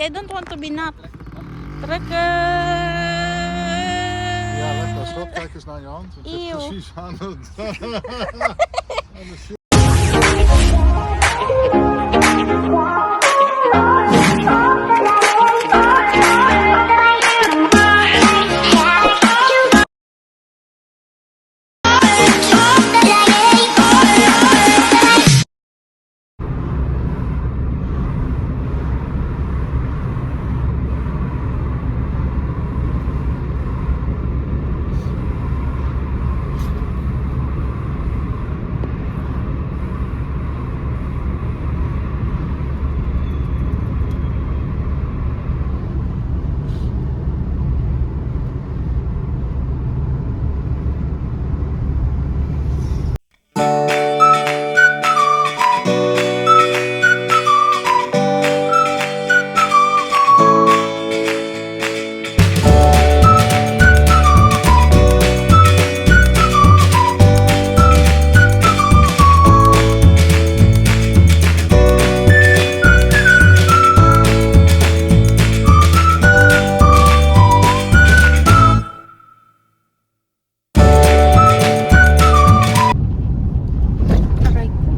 I don't want to be nat. Trekken. Ja, leg dat stop. Kijk eens naar je hand. Het zit Eeuw. precies aan het... aan de shit. Aray ko.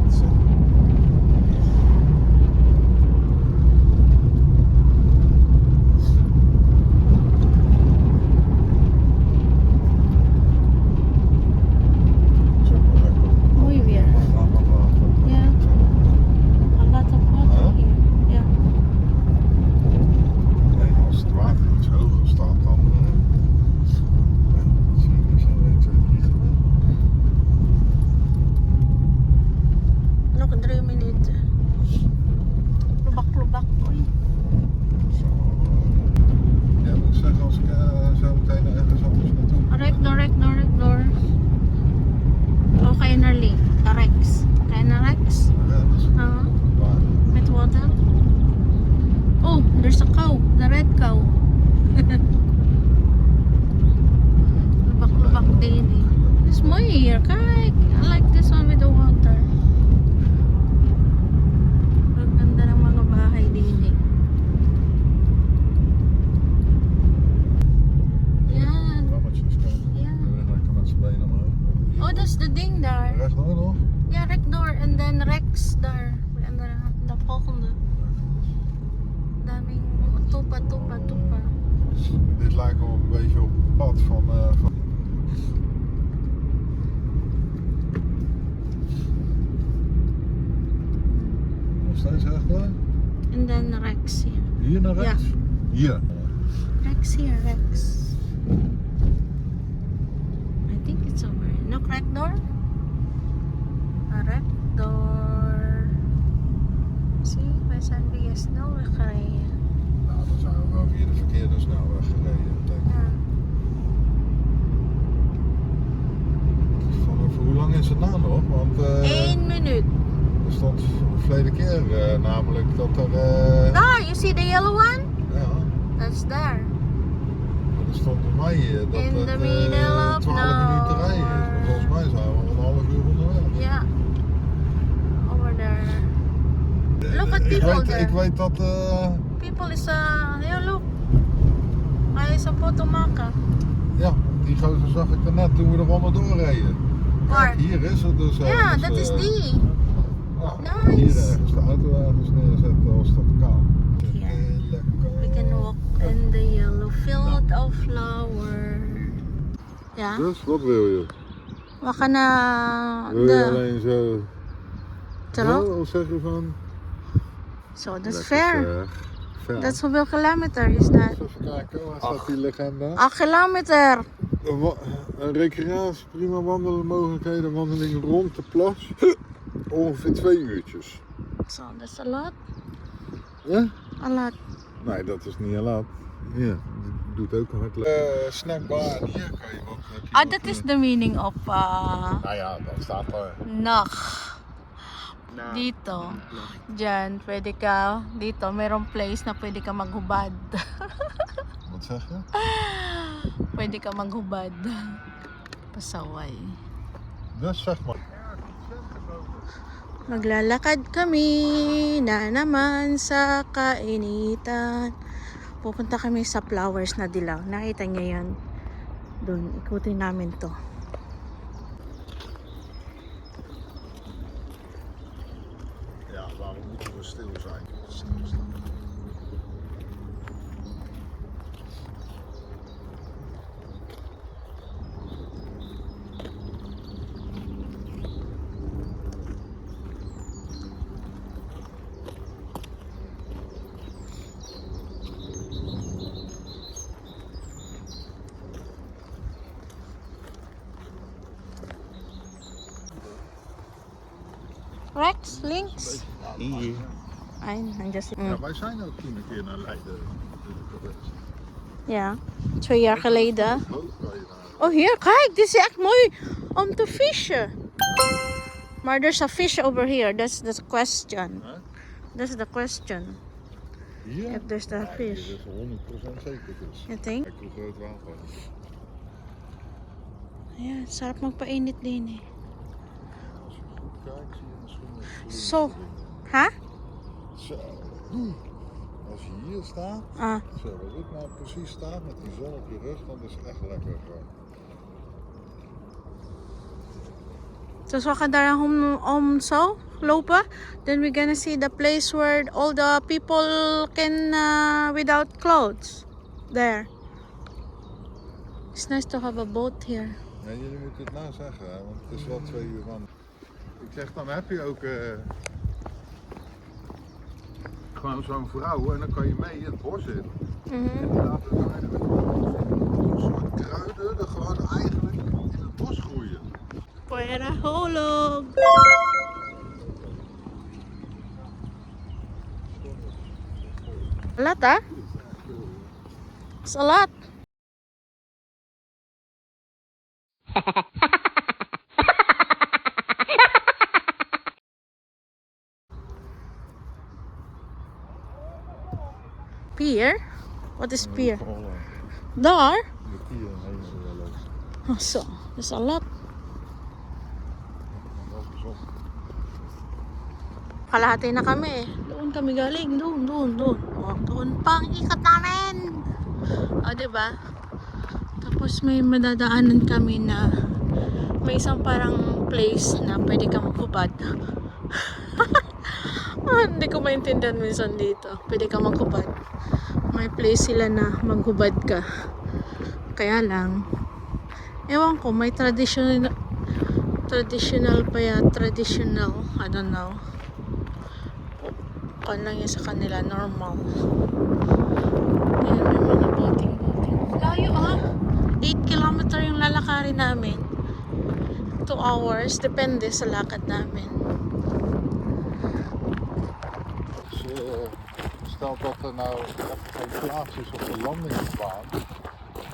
Zeg maar lekker. Mooi weer. Maar water. Ja. A lot of water here. Ja. Nee, als het water iets hoger staat, dan zie je niet zo 1, 2, 3 gebeuren. Nog 3 minuten. Lubak-lubak. Oei. Zo, ja, moet ik zeggen als ik zo meteen ergens anders naartoe. Rechtdoor. Oh, ga je naar links? Rechts. Ga je naar rechts? Rechts. Waar? Met water. Oh, there's a cow. The red cow. Lubak-lubak din eh. It's mooi hier. Kijk. I like this one with the water. Ang ganda ng mga bahay din eh. Yan. Rammetjes kijken. Ja. Lekker met zijn benen omhoog. Oh, that's the ding daar. Rechtdoor nog? Ja, rechtdoor. En dan rechts daar. En de volgende. Daming topa. Dit lijkt wel een beetje op het pad van... Nog steeds rechtdoor? En dan rechts hier. Hier naar rechts? Ja. Hier. Rechts hier, rechts. I think it's over here. Nog rechtdoor. Rechtdoor. Zie, wij zijn via snelweg gereden. Nou, dan zijn we wel via de verkeerde snelweg gereden, denk ik. Ja. Vanaf hoe lang is het nou nog? Want 1 minuut. er stond de verleden keer namelijk dat er... Daar, you see the yellow one? ja, That's there. maar er stond bij mij dat In het the middle of 12 minuten rijden is. Maar volgens mij zijn we al een half uur onderweg. Ja. Over there. Look at people there. Ik weet dat... People is here look. Hij is een foto maken. ja, die gozer zag ik er net toen we er onderdoor reden. Waar? Kijk, hier is het dus. Ja, ergens, dat is die. ja, Nice. Hier ergens de auto ergens neerzetten als dat kan. Hier. Lekker. We can walk in the yellow field of flower. Ja, Dus, wat wil je? we gaan naar Wil je de alleen zo... terug. Of zeg je van... Zo, dat is lekker ver. ver. Dat is hoeveel kilometer is dat? Even kijken, waar staat die legende? 8 kilometer. Een recreatie, prima wandelmogelijkheden, wandeling rond de plas. Ongeveer 2 uurtjes. Zo, dat is a lot. Ja? A lot. Nee, dat is niet heel laat. Ja, doet ook hard. Snackbar, en hier kan je wat. Ah, dat is the meaning of Nou ja, dat staat er. Nach. Dito. Diyan, pwede ka, dito, merong place na pwede ka maghubad. Wat zeg je? Pwede ka maghubad. Pasaway. Dus zeg maar. Maglalakad kami na naman sa kainitan. Pupunta kami sa flowers na dilaw. Nakita niyo yan? Doon, ikutin namin to. Ja, waarom moeten we stil zijn? Rex, links. Hier. Ay, nandiyan si... Ja, wij zijn ook toen een keer naar Leiden geweest. Ja, 2 jaar geleden. Hoog kan je naar. Oh, hier, kijk, dit is echt mooi om te vissen. Maar there's a fish over here. That's the question. Huh? That's the question. Hier? If there's the Nee, fish. dat is 100% zeker dus. You think? Kijk hoe groot water is. Ja, sarap magpainit din eh. Als je goed kijkt, zie je misschien nog vloeiende Zo. dingen. Ha? Zo. Als je hier staat, Ah, zo, waar ik nou precies sta met die zon op je rug, dan is het echt lekker gewoon. dus we gaan daar om zo lopen. Then we're gonna see the place where all the people can without clothes. There. It's nice to have a boat here. Ja, jullie moeten het nou zeggen, hè, want het is wel 2 uur van. Ik zeg, dan heb je ook gewoon zo'n vrouw en dan kan je mee in het bos in. Mhm. Laten we dan eigenlijk een soort kruiden er gewoon eigenlijk in het bos groeien. Pwera hulog. A lot, ah? It's a lot. Pier? What is pier? Daar? De pier heen wel leuk. Oh, so, there's a lot. Wel gezond. Kalahati na kami eh. Doon kami galing. Doon. Oh, doon pang ikot namin. O, diba? Tapos may madadaanan kami na may isang parang place na pwede ka maghubad. Hindi ko maintindihan minsan dito. Pwede ka maghubad. May place sila na maghubad ka. Kaya lang, ewan ko, may traditional pa yan. Traditional, I don't know. Kung lang yun sa kanila, normal. Ayan, may mga boating. Layo ah! 8 kilometer yung lalakarin namin. 2 hours, depende sa lakad namin. Dus, stel dat er nou even geen plaats is op de landingsbaan.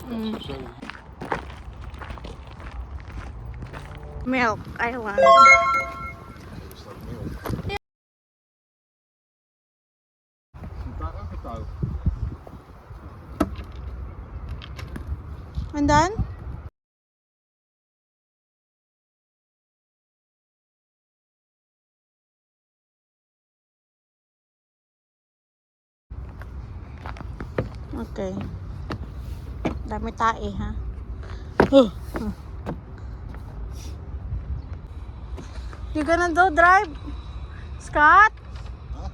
Mm. Zo. Milk Island. Is dat milk? Ja. Zit daar ook een touw? And then? Okay. Dami tae, ha? You gonna do drive? Scott? Huh?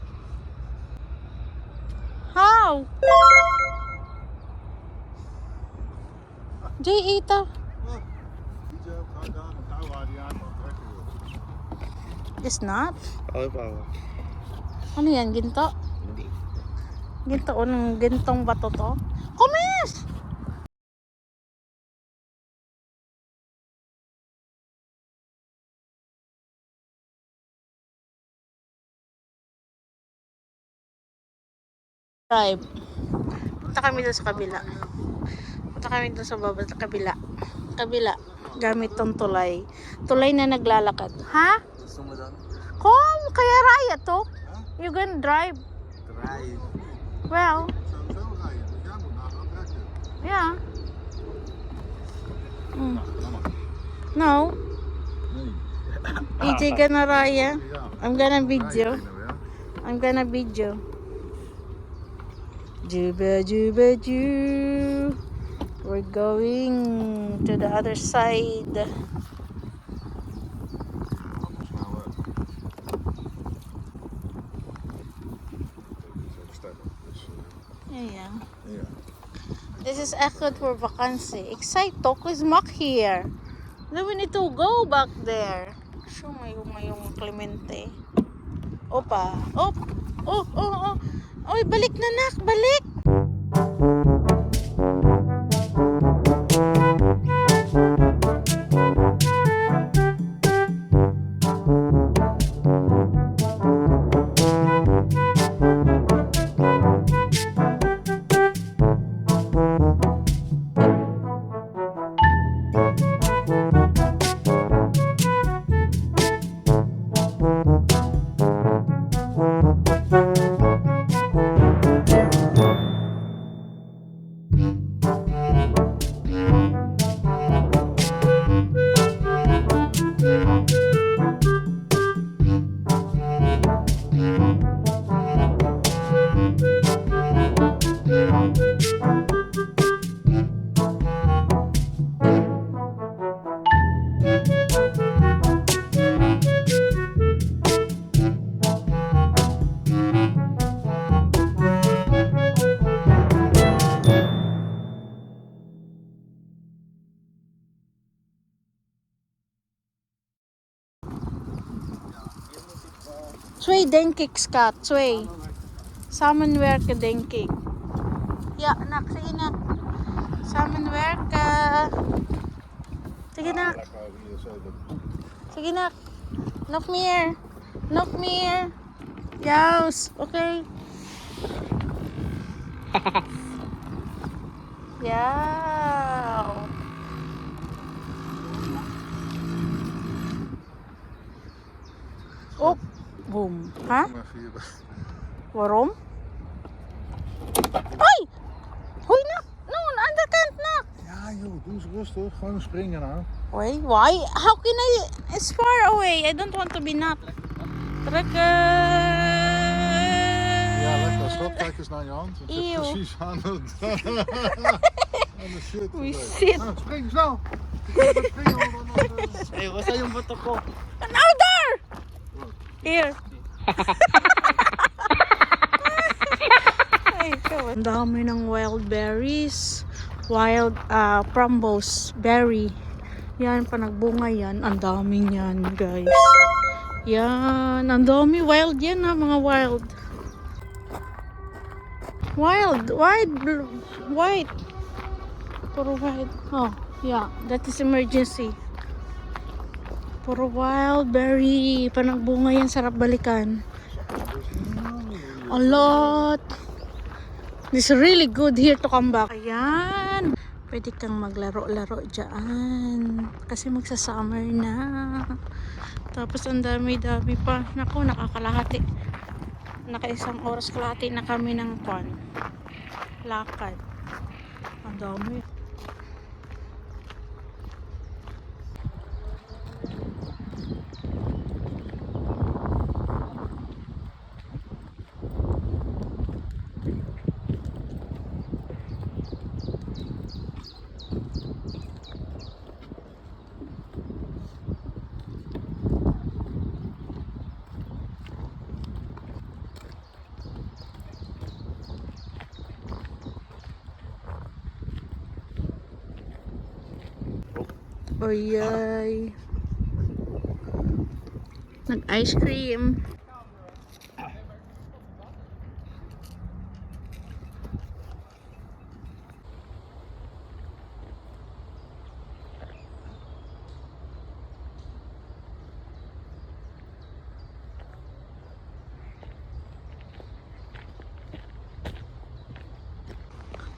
How? Jay, ito. Wat? DJ gaat daar een touw waar die aan kan trekken. Joh. It's not. Olive Ano yan? Ginto? Hindi. Ginto o ng gintong bato to? Kumis! Drive. Punta kami doon sa kabila. Punta kami doon sa baba, sa kabila. Kabila. Gamit tong tulay. Tulay na naglalakad. Ha? Gusto mo doon? Kom, kaya raya to. You gonna drive? Drive. Well, Sowieso rijden, dus jij moet naar gaan trekken. yeah. Mm. Nou, dan maar. No. Nee. EJ gonna raya. Ja. I'm gonna video. I'm gonna video. Juba juba ju. We're going to the other side. Ja. This is echt goed voor vakantie. Ik zei toch, is mak hier. Then we need to go back there. Show yung Clemente. Opa. Op. Oh. Oy, balik na nak. Balik. Twee denk ik, schat. Twee. Samenwerken, denk ik. Ja, nak. Sige, nak. Samenwerken. Sige, nak. Sige, nak. Nog meer. Nog meer. Yes. Okay. Ja. Op. Boom. Ha? Waarom? Hoi! Hoi, nak! No, aan de andere kant, nak! Ja joh, doe eens rustig. Gewoon springen nou. Wait, why? How can I? It's far away. I don't want to be not. Trekken. Ja, lekker. Schat, kijk eens naar je hand. Het zit Eeuw. precies aan de, aan de shit. We shit. Nou, spring snel. Springen, Hey, wat zijn yung bato ko? Nou, daar! Hier. Ay, ikaw. Ang dami ng wild berries. Wild prumbos berry. Yan, panagbunga yan. Ang daming yan, guys. Yan, ang dami. Wild yan ha, mga wild. Wild, white. Puro white. Oh, yeah, that is emergency. Puro wild berry. Panagbunga yan, sarap balikan. A lot. It's really good here to come back. Ayan. Pwede kang maglaro-laro dyan. Kasi magsa-summer na. Tapos ang dami-dami pa. Naku, nakakalahati. Naka-isang oras kalahati na kami ng lakad. Ang dami. Oyay. Nag-ice cream.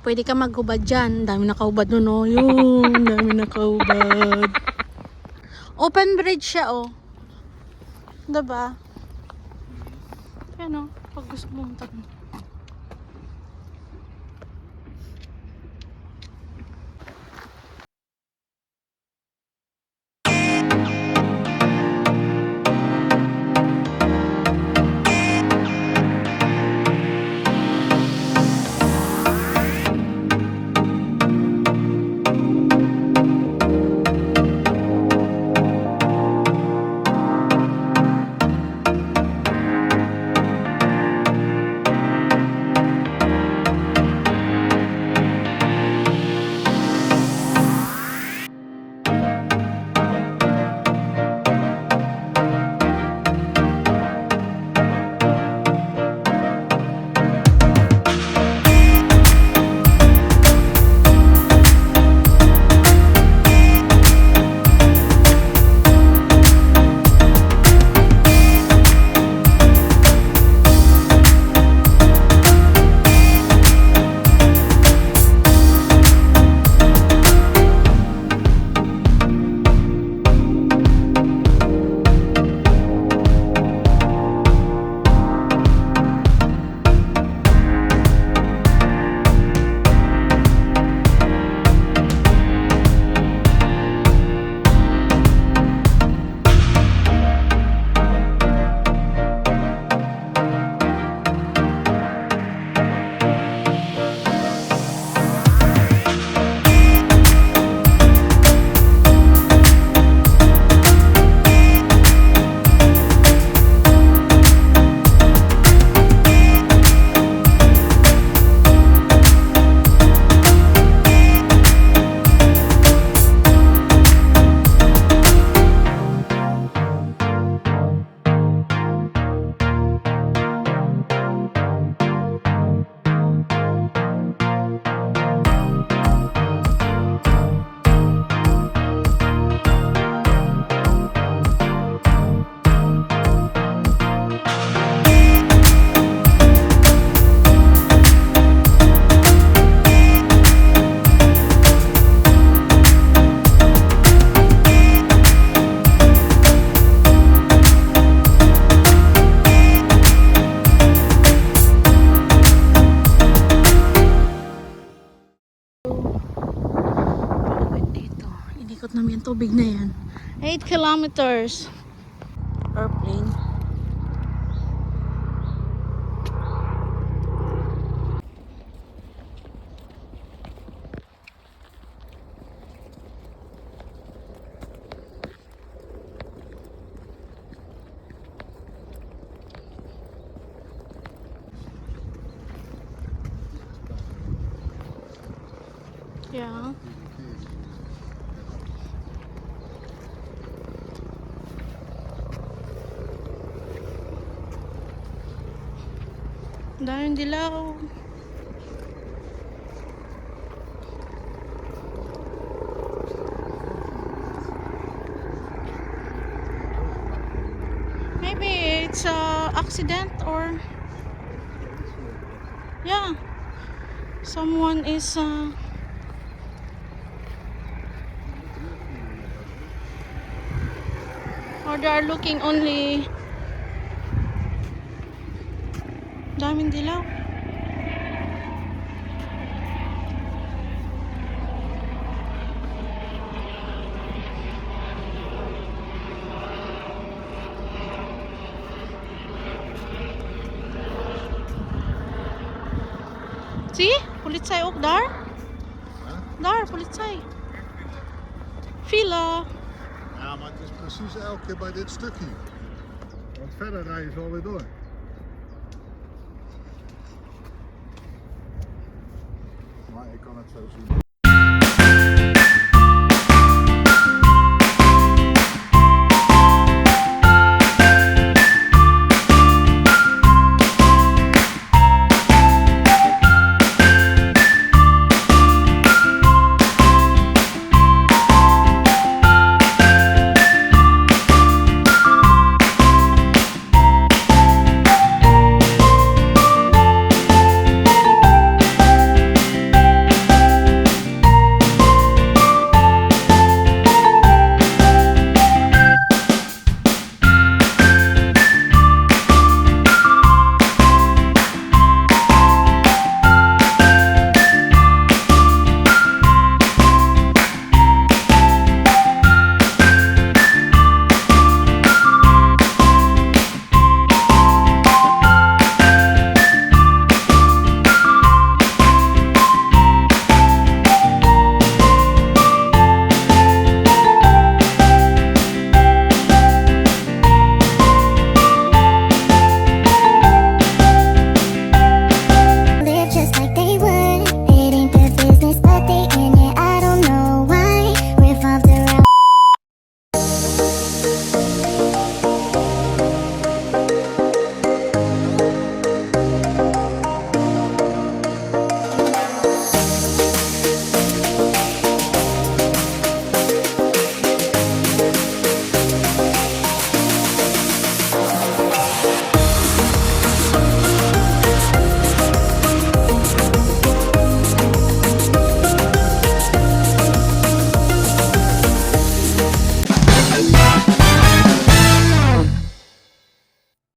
Pwede ka maghubad dyan. Dami nakaubad nun, oh. Yun, dami nakaubad. Open bridge siya, oh. Diba? Yan, oh. Pag gusto mong tanong. Yung tubig na yan. 8 kilometers. Airplane. Yeah. Daming dilaw. Maybe it's a accident or yeah, someone is or they are looking only. Daming dilaw. Zie? Politie ook daar? Daar, politie. File. Ja, maar het is precies elke keer bij dit stukje. Want verder rijden ze alweer door. Maar ik kan het zo zien.